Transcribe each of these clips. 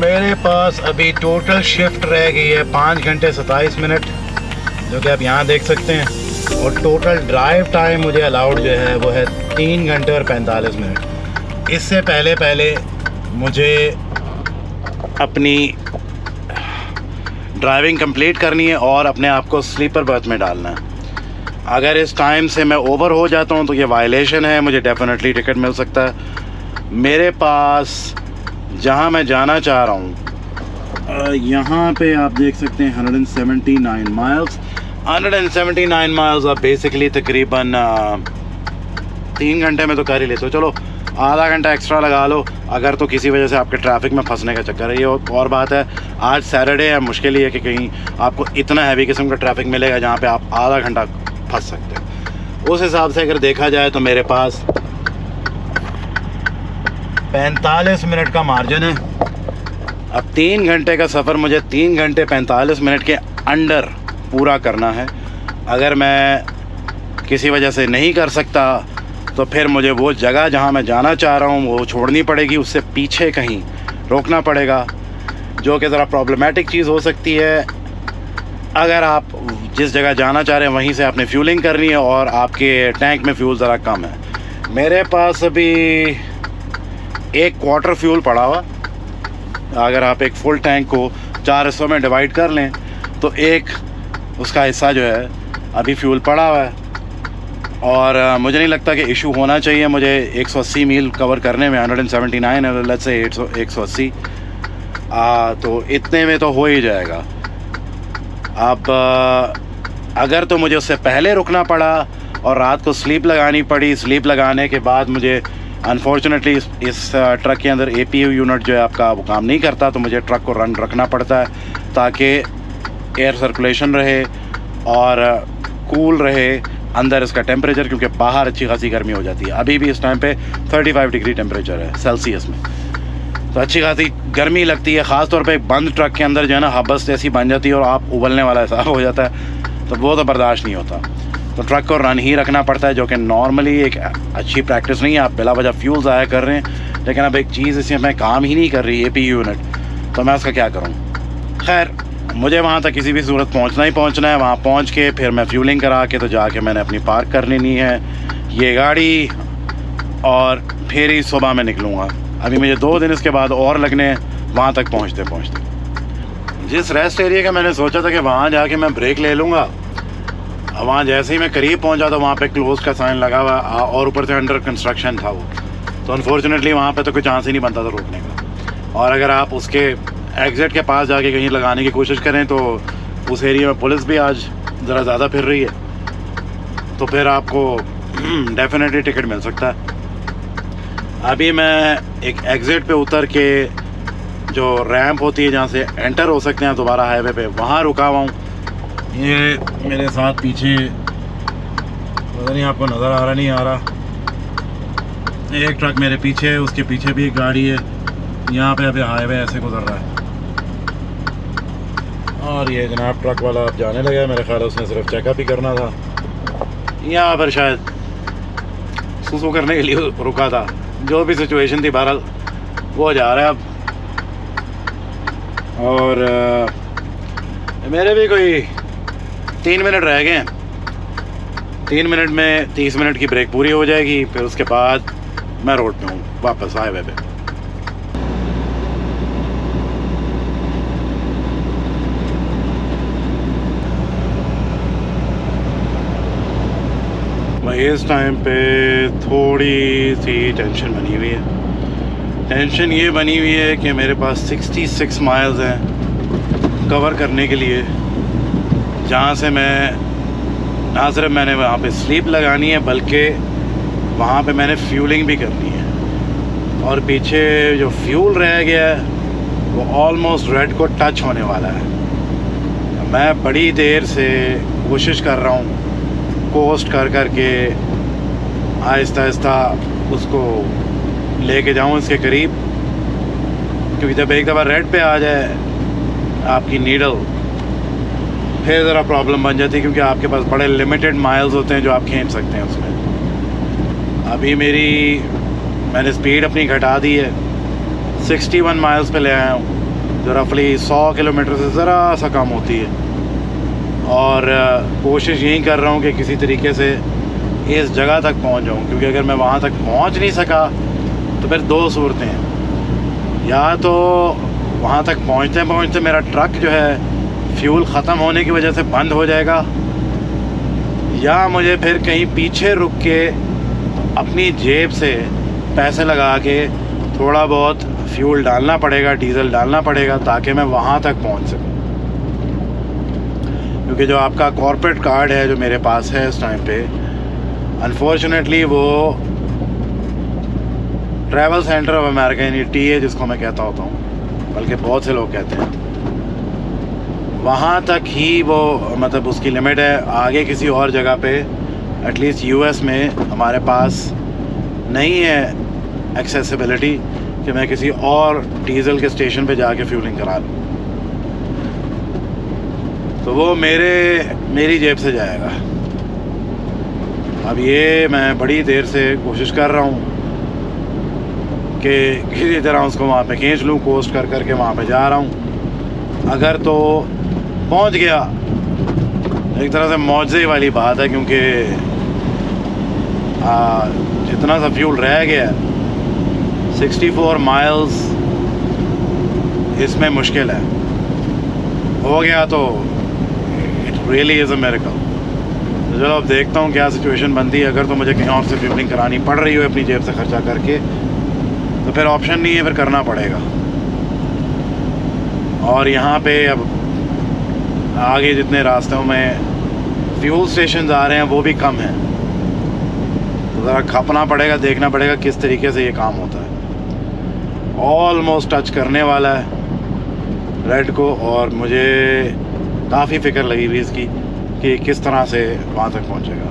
मेरे पास अभी total shift रह गई है 5 घंटे 27 मिनट, जो कि आप यहाँ देख सकते हैं। और टोटल ड्राइव टाइम मुझे अलाउड जो है वो है 3 घंटे और 45 मिनट। इससे पहले मुझे अपनी ड्राइविंग कंप्लीट करनी है और अपने आप को स्लीपर बर्थ में डालना है। अगर इस टाइम से मैं ओवर हो जाता हूँ तो ये वायलेशन है, मुझे डेफिनेटली टिकट मिल सकता है। मेरे पास जहाँ मैं जाना चाह रहा हूँ यहाँ पे आप देख सकते हैं 179 माइल्स। 179 माइल्स आप बेसिकली तकरीबन 3 घंटे में तो कर ही लेते हो। चलो आधा घंटा एक्स्ट्रा लगा लो अगर तो किसी वजह से आपके ट्रैफिक में फंसने का चक्कर है। ये और बात है, आज सैटरडे है, मुश्किल ही है कि कहीं आपको इतना हैवी किस्म का ट्रैफिक मिलेगा जहाँ पे आप आधा घंटा फंस सकते हो। उस हिसाब से अगर देखा जाए तो मेरे पास 45 मिनट का मार्जिन है। अब 3 घंटे का सफ़र मुझे 3 घंटे 45 मिनट के अंडर पूरा करना है। अगर मैं किसी वजह से नहीं कर सकता तो फिर मुझे वो जगह जहाँ मैं जाना चाह रहा हूँ वो छोड़नी पड़ेगी, उससे पीछे कहीं रोकना पड़ेगा, जो कि ज़रा प्रॉब्लमेटिक चीज़ हो सकती है। अगर आप जिस जगह जाना चाह रहे हैं वहीं से आपने फ्यूलिंग करनी है और आपके टैंक में फ्यूल ज़रा कम है। मेरे पास अभी 1 क्वार्टर फ्यूल पड़ा हुआ। अगर आप एक फुल टैंक को 4 हिस्सों में डिवाइड कर लें तो एक उसका हिस्सा जो है अभी फ्यूल पड़ा हुआ है। और मुझे नहीं लगता कि इशू होना चाहिए। मुझे 180 मील कवर करने में 179 है, लेट्स से 180 तो इतने में तो हो ही जाएगा। अब अगर तो मुझे उससे पहले रुकना पड़ा और रात को स्लीप लगानी पड़ी, स्लीप लगाने के बाद मुझे अनफॉर्चुनेटली इस ट्रक के अंदर APU यूनिट जो है आपका वो काम नहीं करता, तो मुझे ट्रक को रन रखना पड़ता है ताकि एयर सर्कुलेशन रहे और कूल रहे अंदर इसका टेम्परेचर, क्योंकि बाहर अच्छी खासी गर्मी हो जाती है। अभी भी इस टाइम पे 35 डिग्री टेम्परेचर है सेल्सियस में, तो अच्छी खासी गर्मी लगती है। ख़ास तौर पे एक बंद ट्रक के अंदर जो है ना हबस जैसी बन जाती है और आप उबलने वाला हिसाब हो जाता है, तो वो तो बर्दाश्त नहीं होता। तो ट्रक को रन ही रखना पड़ता है, जो कि नॉर्मली एक अच्छी प्रैक्टिस नहीं है। आप बिला वजह फ्यूल ज़ाया कर रहे हैं, लेकिन अब एक चीज़ इसमें मैं काम ही नहीं कर रही APU यूनिट, तो मैं उसका क्या करूँ। खैर मुझे वहाँ तक किसी भी सूरत पहुँचना ही पहुँचना है। वहाँ पहुँच के फिर मैं फ्यूलिंग करा के तो जाके मैंने अपनी पार्क कर लेनी है ये गाड़ी, और फिर ही सुबह में निकलूँगा। अभी मुझे 2 दिन इसके बाद और लगने हैं वहाँ तक पहुँचते पहुँचते। जिस रेस्ट एरिया का मैंने सोचा था कि वहाँ जाके मैं ब्रेक ले लूँगा, वहाँ जैसे ही मैं करीब पहुँचा तो वहाँ पे क्लोज का साइन लगा हुआ और ऊपर से अंडर कंस्ट्रक्शन था वो, तो अनफॉर्चुनेटली वहाँ पे तो कोई चांस ही नहीं बनता था रोकने का। और अगर आप उसके एग्ज़िट के पास जाके कहीं लगाने की कोशिश करें तो उस एरिया में पुलिस भी आज ज़रा ज़्यादा फिर रही है, तो फिर आपको डेफिनेटली टिकट मिल सकता है। अभी मैं एक एग्ज़िट पे उतर के जो रैंप होती है जहाँ से एंटर हो सकते हैं दोबारा हाईवे पे, वहाँ रुका हुआ हूँ। ये मेरे साथ पीछे पता नहीं आपको नज़र आ रहा नहीं आ रहा, एक ट्रक मेरे पीछे है, उसके पीछे भी एक गाड़ी है। यहाँ पे अभी हाईवे ऐसे गुजर रहा है और ये जनाब ट्रक वाला अब जाने लगा है। मेरे ख्याल उसने सिर्फ चेकअप ही करना था, यहाँ पर शायद सुसु करने के लिए रुका था। जो भी सिचुएशन थी बहरहाल वो जा रहा है अब। और मेरे भी कोई 3 मिनट रह गए हैं। 3 मिनट में 30 मिनट की ब्रेक पूरी हो जाएगी, फिर उसके बाद मैं रोड पे हूँ वापस हाईवे पे। इस टाइम पे थोड़ी सी टेंशन बनी हुई है। टेंशन ये बनी हुई है कि मेरे पास 66 माइल्स हैं कवर करने के लिए, जहाँ से मैं ना सिर्फ मैंने वहाँ पे स्लीप लगानी है बल्कि वहाँ पे मैंने फ्यूलिंग भी करनी है। और पीछे जो फ्यूल रह गया है वो ऑलमोस्ट रेड को टच होने वाला है। मैं बड़ी देर से कोशिश कर रहा हूँ कोस्ट कर के आहिस्ता आहिस्ता उसको लेके जाऊँ इसके करीब, क्योंकि जब एक दफ़ा रेड पे आ जाए आपकी नीडल फिर ज़रा प्रॉब्लम बन जाती है, क्योंकि आपके पास बड़े लिमिटेड माइल्स होते हैं जो आप खींच सकते हैं उसमें। अभी मैंने स्पीड अपनी घटा दी है, 61 माइल्स पे ले आया हूँ। जो रफली 100 किलोमीटर से ज़रा सा कम होती है। और कोशिश यही कर रहा हूँ कि किसी तरीके से इस जगह तक पहुँच जाऊँ, क्योंकि अगर मैं वहाँ तक पहुँच नहीं सका तो फिर दो सूरतें हैं। या तो वहाँ तक पहुँचते पहुँचते मेरा ट्रक जो है फ्यूल ख़त्म होने की वजह से बंद हो जाएगा, या मुझे फिर कहीं पीछे रुक के अपनी जेब से पैसे लगा के थोड़ा बहुत फ्यूल डालना पड़ेगा, डीज़ल डालना पड़ेगा, ताकि मैं वहाँ तक पहुँच सकूँ। क्योंकि जो आपका कॉर्पोरेट कार्ड है जो मेरे पास है इस टाइम पे, अनफॉर्चुनेटली वो ट्रैवल सेंटर ऑफ अमेरिका यानी TA जिसको मैं कहता होता हूँ, बल्कि बहुत से लोग कहते हैं, वहाँ तक ही वो मतलब उसकी लिमिट है। आगे किसी और जगह पे एटलीस्ट US में हमारे पास नहीं है एक्सेसिबिलिटी कि मैं किसी और डीज़ल के स्टेशन पे जाके फ्यूलिंग करा लूँ, तो वो मेरी जेब से जाएगा। अब ये मैं बड़ी देर से कोशिश कर रहा हूँ कि किसी तरह उसको वहाँ पे खींच लूँ, कोस्ट कर करके वहाँ पे जा रहा हूँ। अगर तो पहुँच गया, एक तरह से मौजज़े वाली बात है, क्योंकि जितना सा फ्यूल रह गया 64 माइल्स इसमें मुश्किल है। हो गया तो it really is a miracle. तो चलो अब देखता हूँ क्या सिचुएशन बनती है। अगर तो मुझे कहीं और से फ्यूलिंग करानी पड़ रही हो अपनी जेब से खर्चा करके, तो फिर ऑप्शन नहीं है, फिर करना पड़ेगा। और यहाँ पे अब आगे जितने रास्तों में फ्यूल स्टेशन आ रहे हैं वो भी कम हैं, तो ज़रा खपना पड़ेगा, देखना पड़ेगा किस तरीके से ये काम होता है। ऑलमोस्ट टच करने वाला है रेड को, और मुझे काफ़ी फ़िक्र लगी हुई इसकी कि किस तरह से वहाँ तक पहुँचेगा।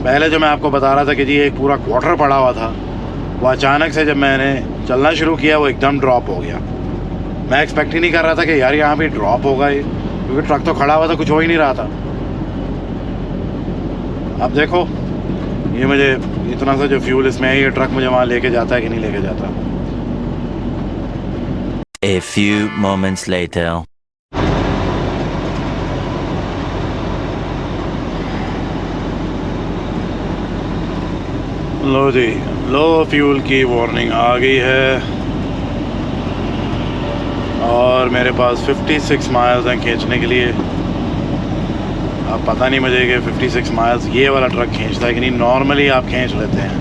पहले जो मैं आपको बता रहा था कि जी एक पूरा क्वार्टर पड़ा हुआ था, वो अचानक से जब मैंने चलना शुरू किया वो एकदम ड्रॉप हो गया। मैं एक्सपेक्ट ही नहीं कर रहा था कि यार यहाँ पे ड्रॉप होगा ये, क्योंकि ट्रक तो खड़ा हुआ था, कुछ हो ही नहीं रहा था। अब देखो ये मुझे इतना सा जो फ्यूल इसमें है, ये ट्रक मुझे वहाँ लेके जाता है कि नहीं लेके जाता। A few moments later. लो जी, लो फ्यूल की वार्निंग आ गई है और मेरे पास 56 माइल्स हैं खींचने के लिए। अब पता नहीं मुझे कि 56 माइल्स ये वाला ट्रक खींचता है कि नहीं। नॉर्मली आप खींच लेते हैं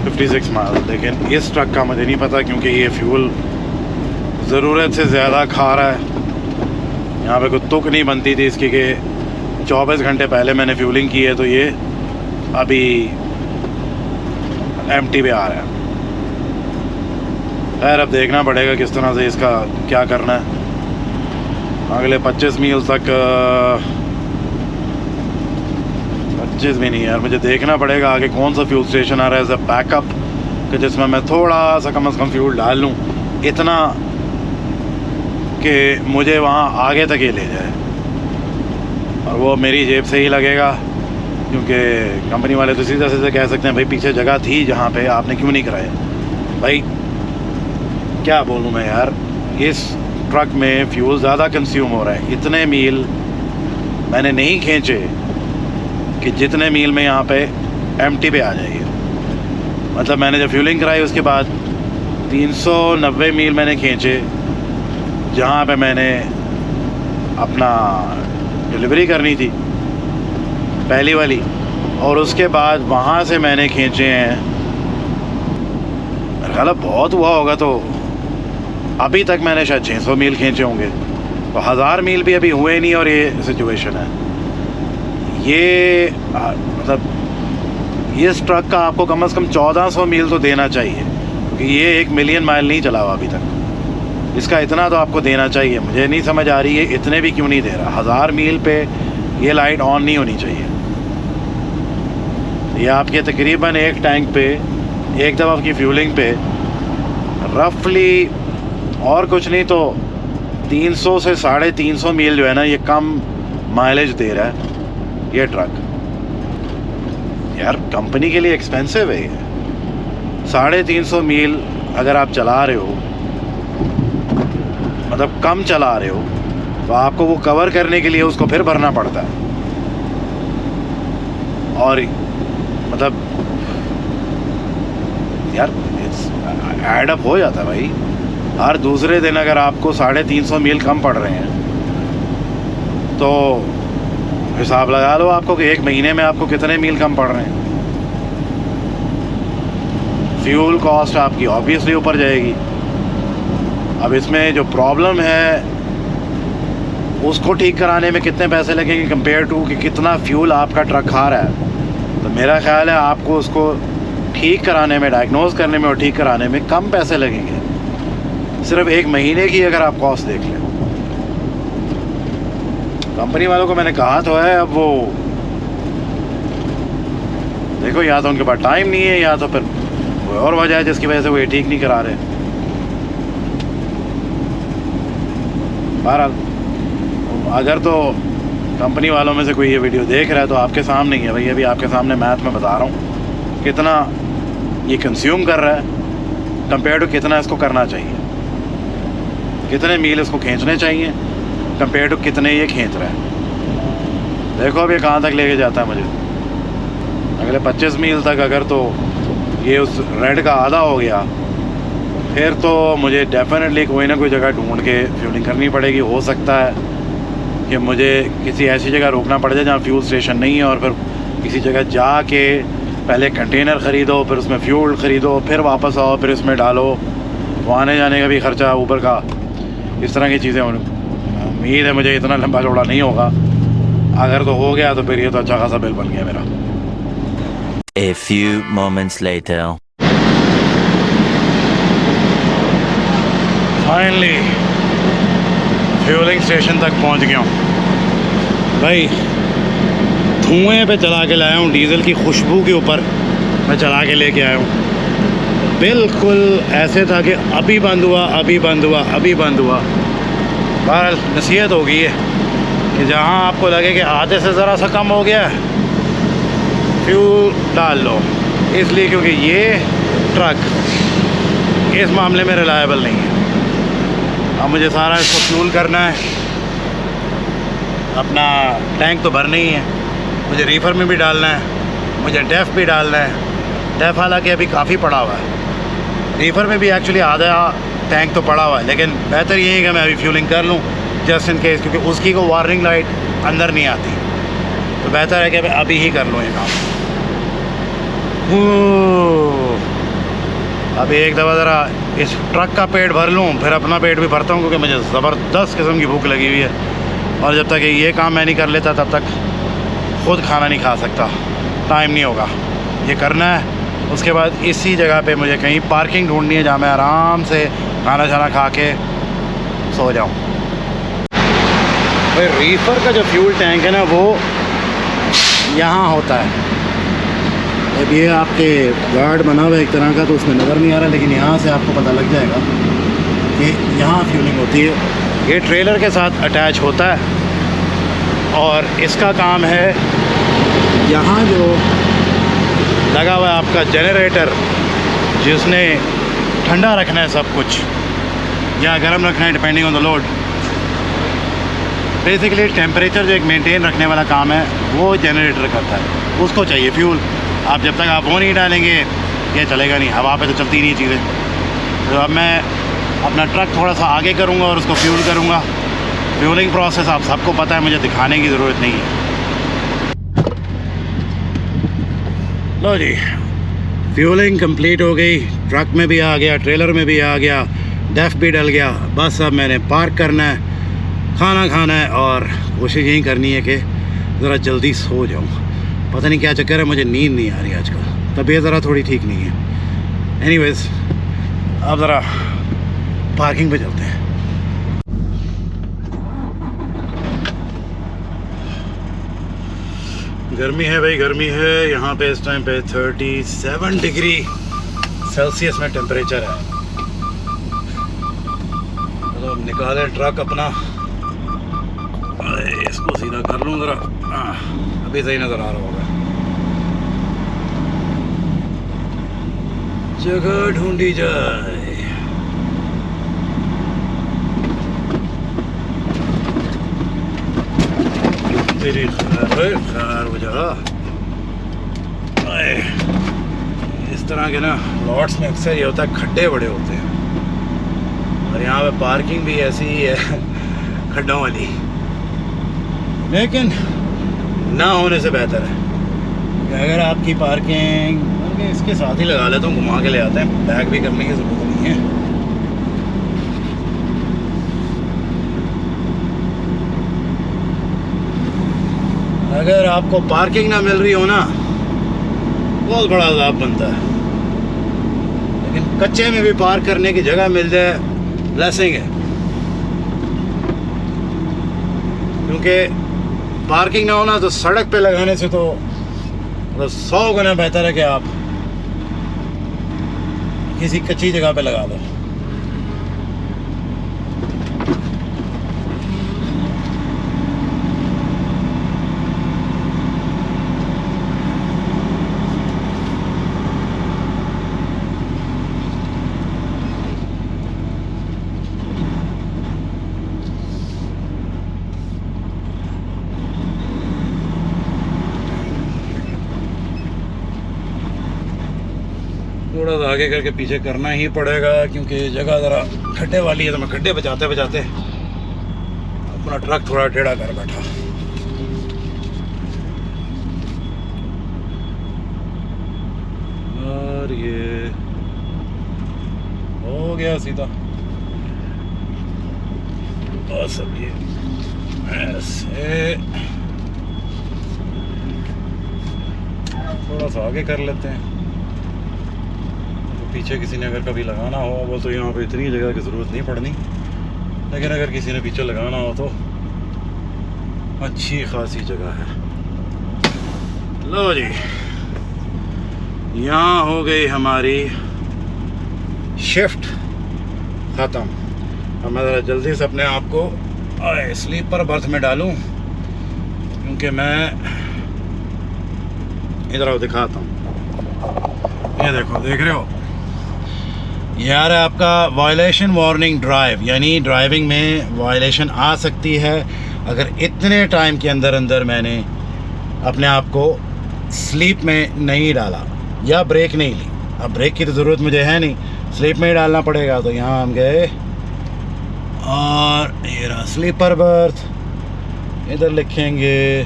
56 माइल्स, लेकिन इस ट्रक का मुझे नहीं पता, क्योंकि ये फ्यूल ज़रूरत से ज़्यादा खा रहा है। यहाँ पे कोई तुक नहीं बनती थी इसकी कि 24 घंटे पहले मैंने फ्यूलिंग की है तो ये अभी एम्प्टी पे आ रहा है। खैर अब देखना पड़ेगा किस तरह से इसका क्या करना है। अगले 25 मील तक 25 भी नहीं यार, मुझे देखना पड़ेगा आगे कौन सा फ्यूल स्टेशन आ रहा है एज अ बैकअप, कि जिसमें मैं थोड़ा सा कम से कम फ्यूल डाल लूँ, इतना कि मुझे वहाँ आगे तक ही ले जाए। और वो मेरी जेब से ही लगेगा, क्योंकि कंपनी वाले तो सीधा सीधा कह सकते हैं भाई पीछे जगह थी जहाँ पे आपने क्यों नहीं कराया। भाई क्या बोलूँ मैं यार, इस ट्रक में फ्यूल ज़्यादा कंज्यूम हो रहा है। इतने मील मैंने नहीं खींचे कि जितने मील में यहाँ पे एम्प्टी पे आ जाइए। मतलब मैंने जब फ्यूलिंग कराई उसके बाद 390 मील मैंने खींचे, जहाँ पे मैंने अपना डिलीवरी करनी थी पहली वाली, और उसके बाद वहाँ से मैंने खींचे हैं, मेरा ख्याल बहुत हुआ होगा तो अभी तक मैंने शायद 600 मील खींचे होंगे, तो 1000 मील भी अभी हुए नहीं। और ये सिचुएशन है, ये मतलब इस ट्रक का आपको कम से कम 1400 मील तो देना चाहिए, क्योंकि ये 1 मिलियन माइल नहीं चला हुआ अभी तक। इसका इतना तो आपको देना चाहिए। मुझे नहीं समझ आ रही है इतने भी क्यों नहीं दे रहा। 1000 मील पे ये लाइट ऑन नहीं होनी चाहिए। ये आपके तकरीबन एक टैंक पे एक दफ़ा की फ्यूलिंग पे रफली और कुछ नहीं तो 300 से 350 मील जो है ना, ये कम माइलेज दे रहा है ये ट्रक। यार कंपनी के लिए एक्सपेंसिव है ये। 350 मील अगर आप चला रहे हो मतलब कम चला रहे हो तो आपको वो कवर करने के लिए उसको फिर भरना पड़ता है। और मतलब यार ऐड अप हो जाता है भाई। हर दूसरे दिन अगर आपको 350 मील कम पड़ रहे हैं तो हिसाब लगा लो आपको कि एक महीने में आपको कितने मील कम पड़ रहे हैं। फ्यूल कॉस्ट आपकी ऑब्वियसली ऊपर जाएगी। अब इसमें जो प्रॉब्लम है उसको ठीक कराने में कितने पैसे लगेंगे कंपेयर टू कि कितना फ्यूल आपका ट्रक खा रहा है। तो मेरा ख्याल है आपको उसको ठीक कराने में, डायग्नोज करने में और ठीक कराने में कम पैसे लगेंगे। सिर्फ एक महीने की अगर आप कॉस्ट देख लें। कंपनी वालों को मैंने कहा तो है, अब वो देखो या तो उनके पास टाइम नहीं है या तो फिर कोई और वजह है जिसकी वजह से वो ये ठीक नहीं करा रहे। बहरहाल अगर तो कंपनी वालों में से कोई ये वीडियो देख रहा है तो आपके सामने ही है भाई, अभी आपके सामने मैथ में बता रहा हूँ कितना ये कंज्यूम कर रहा है कंपेयर टू कितना इसको करना चाहिए, कितने मील इसको खींचने चाहिए कंपेयर टू कितने ये खींच रहा है। देखो अब ये कहाँ तक लेके जाता है मुझे। अगले 25 मील तक अगर तो ये उस रेड का आधा हो गया फिर तो मुझे डेफिनेटली कोई ना कोई जगह ढूंढ के फ्यूलिंग करनी पड़ेगी। हो सकता है कि मुझे किसी ऐसी जगह रोकना पड़ जाए जहाँ फ्यूल स्टेशन नहीं है और फिर किसी जगह जाके पहले कंटेनर ख़रीदो, फिर उसमें फ्यूल ख़रीदो, फिर वापस आओ, फिर इसमें डालो, वो आने जाने का भी ख़र्चा ऊपर का, इस तरह की चीज़ें। उम्मीद है मुझे इतना लंबा चौड़ा नहीं होगा। अगर तो हो गया तो फिर ये तो अच्छा खासा बिल बन गया मेरा। A few moments later. Finally fuelling station तक पहुंच गया हूँ भाई। धुएं पे चला के लाया हूँ, डीज़ल की खुशबू के ऊपर मैं चला के लेके आया हूँ। बिल्कुल ऐसे था कि अभी बंद हुआ, अभी बंद हुआ, अभी बंद हुआ। बहरहाल नसीहत हो गई है कि जहाँ आपको लगे कि आधे से ज़रा सा कम हो गया है फ्यूल डाल लो, इसलिए क्योंकि ये ट्रक इस मामले में रिलायबल नहीं है। अब मुझे सारा इसको फ्यूल करना है, अपना टैंक तो भरना ही है, मुझे रीफर में भी डालना है, मुझे डेफ भी डालना है। डेफ हालांकि अभी काफ़ी पड़ा हुआ है, रीफर में भी एक्चुअली आधा टैंक तो पड़ा हुआ है, लेकिन बेहतर यही है कि मैं अभी फ्यूलिंग कर लूँ जस्ट इन केस, क्योंकि उसकी को वार्निंग लाइट अंदर नहीं आती, तो बेहतर है कि मैं अभी ही कर लूँ ये काम। अभी एक दफ़ा ज़रा इस ट्रक का पेट भर लूँ, फिर अपना पेट भी भरता हूँ, क्योंकि मुझे ज़बरदस्त किस्म की भूख लगी हुई है। और जब तक ये काम मैं नहीं कर लेता तब तक ख़ुद खाना नहीं खा सकता, टाइम नहीं होगा। ये करना है, उसके बाद इसी जगह पे मुझे कहीं पार्किंग ढूंढनी है जहाँ मैं आराम से खाना शाना खा के सो जाऊँ। भाई रीफर का जो फ्यूल टैंक है ना वो यहाँ होता है। अब ये आपके गार्ड बना हुआ है एक तरह का, तो उसमें नज़र नहीं आ रहा, लेकिन यहाँ से आपको पता लग जाएगा कि यहाँ फ्यूलिंग होती है। ये ट्रेलर के साथ अटैच होता है और इसका काम है यहाँ जो लगा हुआ है आपका जनरेटर, जिसने ठंडा रखना है सब कुछ या गर्म रखना है depending on the load. Basically temperature जो एक मेंटेन रखने वाला काम है वो जनरेटर करता है, उसको चाहिए फ्यूल। आप जब तक आप वो नहीं डालेंगे ये चलेगा नहीं, हवा पे तो चलती नहीं चीज़ें। तो अब मैं अपना ट्रक थोड़ा सा आगे करूँगा और उसको फ्यूल करूँगा। फ्यूलिंग प्रोसेस आप सबको पता है, मुझे दिखाने की ज़रूरत नहीं है। लो जी, फ्यूलिंग कंप्लीट हो गई, ट्रक में भी आ गया, ट्रेलर में भी आ गया, डेफ भी डल गया। बस अब मैंने पार्क करना है, खाना खाना है और कोशिश यही करनी है कि ज़रा जल्दी सो जाऊँ। पता नहीं क्या चक्कर है, मुझे नींद नहीं आ रही आजकल, तबीयत ज़रा थोड़ी ठीक नहीं है। एनीवेज़ अब ज़रा पार्किंग पे चलते हैं। गर्मी है भाई, गर्मी है। यहाँ पे इस टाइम पे 37 डिग्री सेल्सियस में टेम्परेचर है। चलो निकालें ट्रक अपना, इसको सीधा कर लूँ ज़रा, अभी सही नज़र आ रहा होगा। जगह ढूंढी जाए। तेरी खैर हो जा। इस तरह के ना प्लॉट्स में अक्सर ये होता है, खड्डे बड़े होते हैं और यहाँ पे पार्किंग भी ऐसी ही है खड्डों वाली, लेकिन ना होने से बेहतर है कि अगर आपकी पार्किंग इसके साथ ही लगा लेता हूँ, घुमा के ले आते हैं, बैक भी करने की ज़रूरत नहीं है। अगर आपको पार्किंग ना मिल रही हो ना, बहुत बड़ा अज़ाब बनता है, लेकिन कच्चे में भी पार्क करने की जगह मिल जाए ब्लेसिंग है, क्योंकि पार्किंग ना होना तो सड़क पे लगाने से तो मतलब 100 गुना बेहतर है कि आप किसी कच्ची जगह पे लगा दो। थोड़ा सा आगे करके पीछे करना ही पड़ेगा, क्योंकि जगह ज़रा खड्डे वाली है, तो मैं खड्डे बचाते बचाते अपना ट्रक थोड़ा टेढ़ा कर बैठा। और ये हो गया सीधा, बस अब ये ऐसे थोड़ा सा आगे कर लेते हैं। पीछे किसी ने अगर कभी लगाना हो, वो तो यहाँ पे इतनी जगह की ज़रूरत नहीं पड़नी, लेकिन अगर किसी ने पीछे लगाना हो तो अच्छी खासी जगह है। लो जी, यहाँ हो गई हमारी शिफ्ट ख़त्म। अब मैं ज़रा जल्दी से अपने आप को स्लीपर बर्थ में डालूँ, क्योंकि मैं इधर दिखाता हूँ। ये देखो, देख रहे हो, यार आपका वायलेशन वार्निंग ड्राइव, यानी ड्राइविंग में वायलेशन आ सकती है अगर इतने टाइम के अंदर अंदर मैंने अपने आप को स्लीप में नहीं डाला या ब्रेक नहीं ली। अब ब्रेक की तो ज़रूरत मुझे है नहीं, स्लीप में ही डालना पड़ेगा। तो यहाँ हम गए और ये रहा स्लीपर बर्थ, इधर लिखेंगे,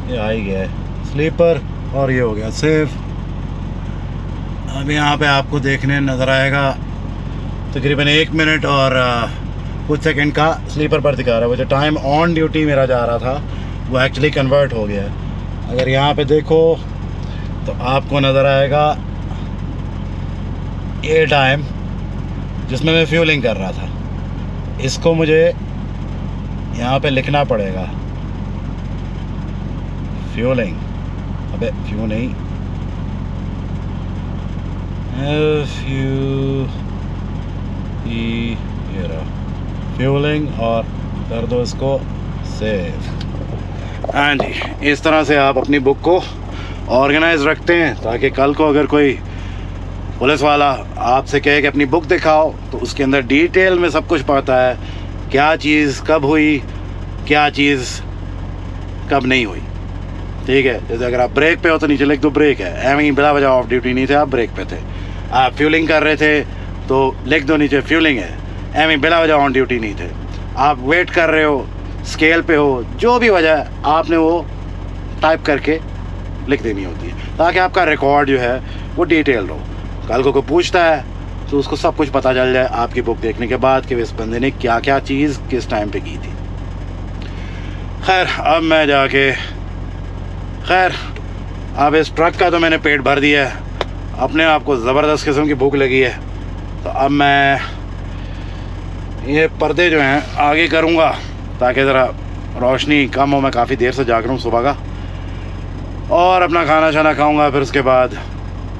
ये आ ही गया स्लीपर, और ये हो गया सेफ। अब यहाँ पे आपको देखने नज़र आएगा तकरीबन 1 मिनट और कुछ सेकंड का स्लीपर पर दिखा रहा है। वो जो टाइम ऑन ड्यूटी मेरा जा रहा था वो एक्चुअली कन्वर्ट हो गया है। अगर यहाँ पे देखो तो आपको नज़र आएगा ये टाइम जिसमें मैं फ्यूलिंग कर रहा था, इसको मुझे यहाँ पे लिखना पड़ेगा, फ्यूलिंग, अबे फ्यू नहीं, फ्यूलिंग, और कर दो इसको सेव। हाँ जी, इस तरह से आप अपनी बुक को ऑर्गेनाइज रखते हैं ताकि कल को अगर कोई पुलिस वाला आपसे कहे कि अपनी बुक दिखाओ, तो उसके अंदर डिटेल में सब कुछ पता है, क्या चीज़ कब हुई, क्या चीज़ कब नहीं हुई। ठीक है, जैसे अगर आप ब्रेक पे हो तो नीचे लिख दो ब्रेक है, एवं ही बिला वजह ऑफ ड्यूटी नहीं थे, आप ब्रेक पे थे। आप फ्यूलिंग कर रहे थे तो लिख दो नीचे फ्यूलिंग है, एवं ही बिला वजह ऑन ड्यूटी नहीं थे। आप वेट कर रहे हो, स्केल पे हो, जो भी वजह आपने वो टाइप करके लिख देनी होती है, ताकि आपका रिकॉर्ड जो है वो डिटेल हो। कल को कोई पूछता है तो उसको सब कुछ पता चल जाए आपकी बुक देखने के बाद कि इस बंदे ने क्या क्या चीज़ किस टाइम पे की थी। खैर, अब मैं जाके अब इस ट्रक का तो मैंने पेट भर दिया है, अपने आप को ज़बरदस्त किस्म की भूख लगी है, तो अब मैं ये पर्दे जो हैं आगे करूँगा ताकि ज़रा रोशनी कम हो। मैं काफ़ी देर से जाग रहा हूँ सुबह का, और अपना खाना शाना खाऊँगा, फिर उसके बाद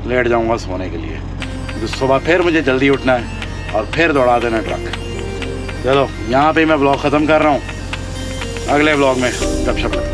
लेट जाऊँगा सोने के लिए, क्योंकि सुबह फिर मुझे जल्दी उठना है और फिर दौड़ा देना ट्रक। चलो, यहाँ पे मैं ब्लॉग ख़त्म कर रहा हूँ, अगले ब्लॉग में गपशप।